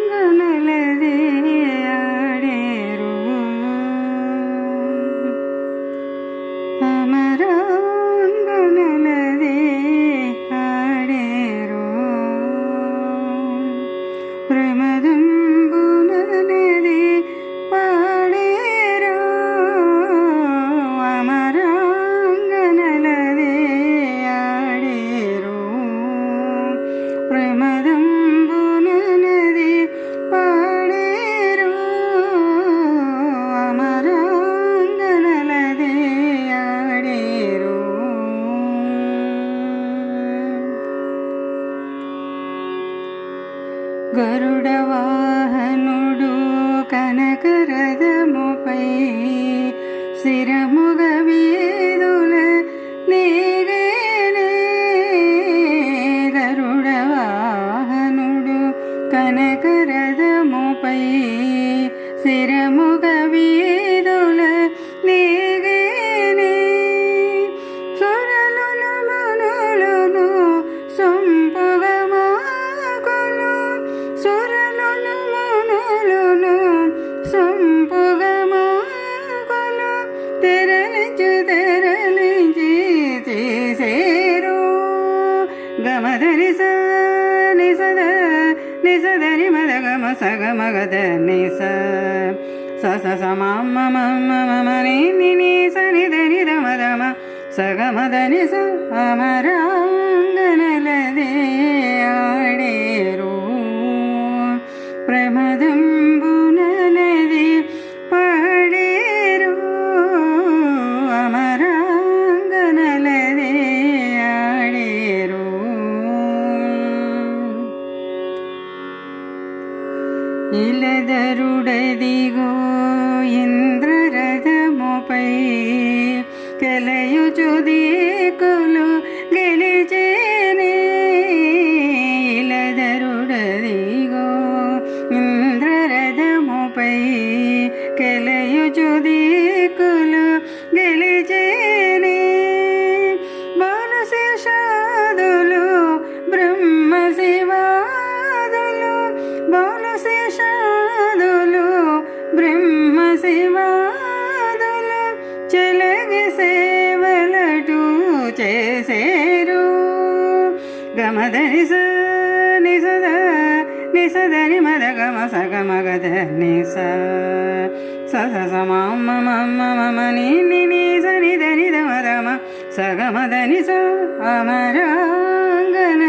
అమరాంగనలదే ఆడేరు అమరాంగనలదే ఆడేరు ప్రమదంబుననది పాడేరు అమరాంగనలదే ఆడేరు ప్రమదంబుననది పాడేరు అమరాంగనలదే ఆడేరు గరుడ వాహనుడు కనకరథముపై శిరముగ వీధుల నీగేనే గరుడ వాహనుడు కనకరథముపై శిరముగ వీధుల నీగేనే సురలును మనులను సంపుగమాకులు సురలును మనులను సంపుగమాకులు తెరలించి చేసేరు గమధరి నిసద నిసదని మదగమ సగమగద నిస సస సమమ మమని నిసని దని దమదమ సగమదని స అమరాంగనలదే ఆడేరు ప్రమదంబుననది పాడేరు అమరాంగనలదే ఆడేరు ఇలదరుడదిగో ఇంద్రరథముపై కెలయుచు దిక్కులు గెలిచేనే ఇలదరుడదిగో ఇంద్రరథముపై కెలయుచు దిక్కులు గెలిచేనే బాలశేషాదులు బ్రహ్మ శివాదులు బాలశేషాదులు బ్రహ్మ శివాదులు చెలగి సేవలటు చేసేరు గమధరి స నిసద నిసదని మదగమ సగమగద నిస సస సమమ మమని నిసని దని దమదమ సగమదని స అమరాంగన